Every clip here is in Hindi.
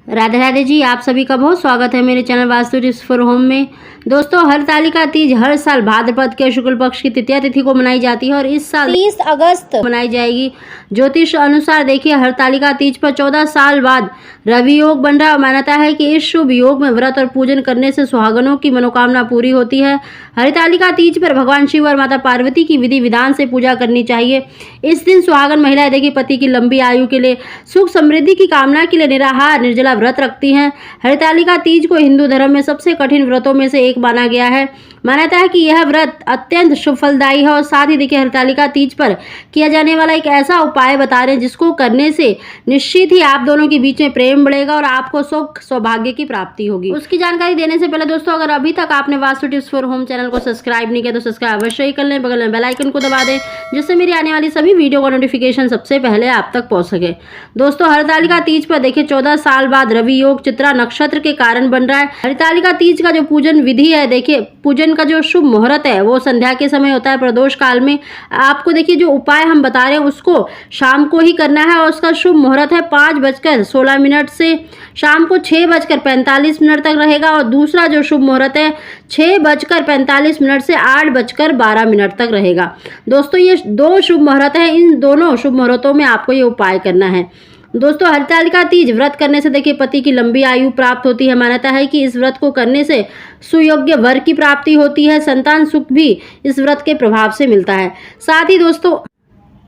राधे राधे जी, आप सभी का बहुत स्वागत है मेरे channel vastu tips for home में। दोस्तों, हरतालिका तीज हर साल भाद्रपद के शुक्ल पक्ष की तृतीया तिथि को मनाई जाती है और इस साल 30 अगस्त मनाई जाएगी। ज्योतिष अनुसार देखिए, हरतालिका तीज पर 14 साल बाद रवि योग बन रहा है। मान्यता है कि इस शुभ योग में व्रत और पूजन करने से सुहागनों की मनोकामना पूरी होती है। हरतालिका तीज पर भगवान शिव और माता पार्वती की विधि विधान से पूजा करनी चाहिए। इस दिन सुहागन महिलाएं देखिए पति की लंबी आयु के लिए, सुख समृद्धि की कामना के लिए निराहार निर्जला व्रत रखती हैं। हरतालिका तीज को हिंदू धर्म में सबसे कठिन व्रतों में से एक माना गया है। मान्यता है कि यह व्रत अत्यंत शुभ फलदायी है और साथ ही देखिए हरतालिका तीज पर किया जाने वाला एक ऐसा उपाय बता रहे हैं जिसको करने से निश्चित ही आप दोनों के बीच में प्रेम बढ़ेगा और आपको सुख सौभाग्य की प्राप्ति होगी। उसकी जानकारी देने से पहले दोस्तों, अगर अभी तक आपने vastu tips for home channel को सब्सक्राइब नहीं किया तो सब्सक्राइब अवश्य ही कर लें, बगल में बेल आइकन को दबा दें जिससे मेरी आने वाली सभी वीडियो का नोटिफिकेशन सबसे पहले आप तक पहुंच सके। दोस्तों, हरतालिका तीज पर देखिए 14 साल बाद रवि योग चित्रा नक्षत्र के कारण बन रहा है। हरतालिका तीज का जो पूजन विधि है, देखिए पूजन का जो शुभ मुहूर्त है वो संध्या के समय होता है, प्रदोष काल में। आपको देखिए जो उपाय हम बता रहे हैं उसको शाम को ही करना है और उसका शुभ मुहूर्त है 5:16 से शाम को 6:45 तक रहेगा और दूसरा जो शुभ मुहूर्त है 6:45 से 8:12 तक रहेगा। दोस्तों, ये दो शुभ मुहूर्त है, इन दोनों शुभ मुहूर्तों में आपको ये उपाय करना है। दोस्तों, हरतालिका तीज व्रत करने से देखिए पति की लंबी आयु प्राप्त होती है। मान्यता है कि इस व्रत को करने से सुयोग्य वर की प्राप्ति होती है। संतान सुख भी इस व्रत के प्रभाव से मिलता है। साथ ही दोस्तों,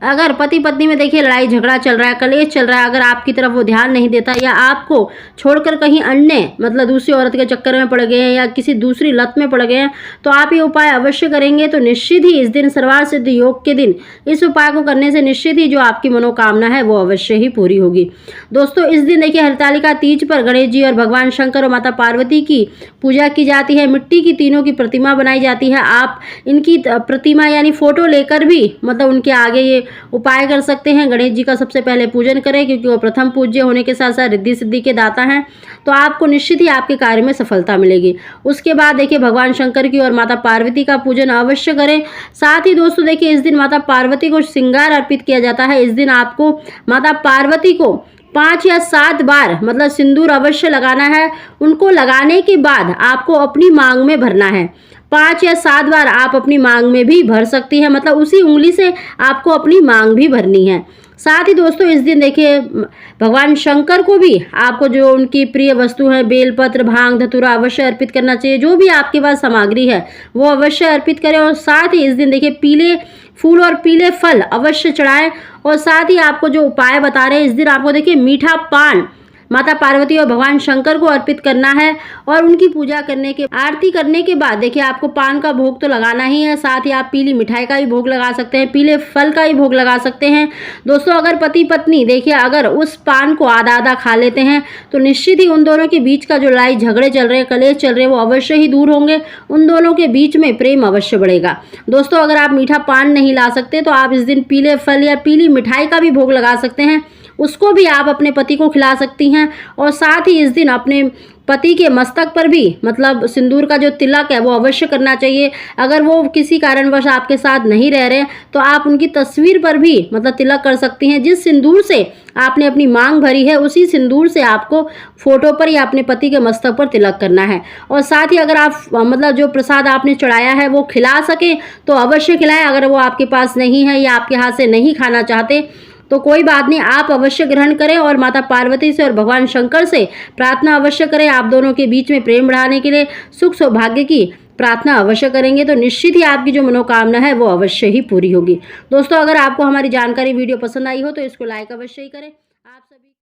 अगर पति पत्नी में देखिए लड़ाई झगड़ा चल रहा है, कलेश चल रहा है, अगर आपकी तरफ वो ध्यान नहीं देता या आपको छोड़कर कहीं अन्य मतलब दूसरी औरत के चक्कर में पड़ गए हैं या किसी दूसरी लत में पड़ गए हैं, तो आप ये उपाय अवश्य करेंगे तो निश्चित ही इस दिन सर्वार्थ सिद्ध योग के दिन इस उपाय को करने से निश्चित ही जो आपकी मनोकामना है वो अवश्य ही पूरी होगी। दोस्तों, इस दिन देखिए हरतालिका तीज पर गणेश जी और भगवान शंकर और माता पार्वती की पूजा की जाती है। मिट्टी की तीनों की प्रतिमा बनाई जाती है। आप इनकी प्रतिमा यानी फोटो लेकर भी मतलब उनके आगे ये उपाय कर सकते हैं। गणेश जी का सबसे पहले पूजन करें क्योंकि वो प्रथम पूज्य होने के साथ साथ रिद्धि सिद्धि के दाता हैं, तो आपको निश्चित ही आपके कार्य में सफलता मिलेगी। उसके बाद देखिए भगवान शंकर की और माता पार्वती का पूजन अवश्य करें। साथ ही दोस्तों देखिए इस दिन माता पार्वती को श्रृंगार अर्पित किया जाता है। इस दिन आपको माता पार्वती को 5 या 7 बार मतलब सिंदूर अवश्य लगाना है। उनको लगाने के बाद आपको अपनी मांग में भरना है। 5 या 7 बार आप अपनी मांग में भी भर सकती हैं, मतलब उसी उंगली से आपको अपनी मांग भी भरनी है। साथ ही दोस्तों इस दिन देखिए भगवान शंकर को भी आपको जो उनकी प्रिय वस्तु है बेलपत्र, भांग, धतूरा अवश्य अर्पित करना चाहिए। जो भी आपके पास सामग्री है वो अवश्य अर्पित करें और साथ ही इस दिन देखिए पीले फूल और पीले फल अवश्य चढ़ाएं। और साथ ही आपको जो उपाय बता रहे हैं, इस दिन आपको देखिए मीठा पान माता पार्वती और भगवान शंकर को अर्पित करना है और उनकी पूजा करने के आरती करने के बाद देखिए आपको पान का भोग तो लगाना ही है। साथ ही आप पीली मिठाई का भी भोग लगा सकते हैं, पीले फल का भी भोग लगा सकते हैं। दोस्तों, अगर पति पत्नी देखिए अगर उस पान को आधा आधा खा लेते हैं तो निश्चित ही उन दोनों के बीच का जो लड़ाई झगड़े चल रहे हैं, कलेश चल रहे हैं, वो अवश्य ही दूर होंगे। उन दोनों के बीच में प्रेम अवश्य बढ़ेगा। दोस्तों, अगर आप मीठा पान नहीं ला सकते तो आप इस दिन पीले फल या पीली मिठाई का भी भोग लगा सकते हैं, उसको भी आप अपने पति को खिला सकती हैं। और साथ ही इस दिन अपने पति के मस्तक पर भी मतलब सिंदूर का जो तिलक है वो अवश्य करना चाहिए। अगर वो किसी कारणवश आपके साथ नहीं रह रहे तो आप उनकी तस्वीर पर भी मतलब तिलक कर सकती हैं। जिस सिंदूर से आपने अपनी मांग भरी है उसी सिंदूर से आपको फोटो पर या अपने पति के मस्तक पर तिलक करना है। और साथ ही अगर आप मतलब जो प्रसाद आपने चढ़ाया है वो खिला सकें तो अवश्य खिलाएं। अगर वो आपके पास नहीं है या आपके हाथ से नहीं खाना चाहते तो कोई बात नहीं, आप अवश्य ग्रहण करें और माता पार्वती से और भगवान शंकर से प्रार्थना अवश्य करें। आप दोनों के बीच में प्रेम बढ़ाने के लिए सुख सौभाग्य की प्रार्थना अवश्य करेंगे तो निश्चित ही आपकी जो मनोकामना है वो अवश्य ही पूरी होगी। दोस्तों, अगर आपको हमारी जानकारी वीडियो पसंद आई हो तो इसको लाइक अवश्य ही करें। आप सभी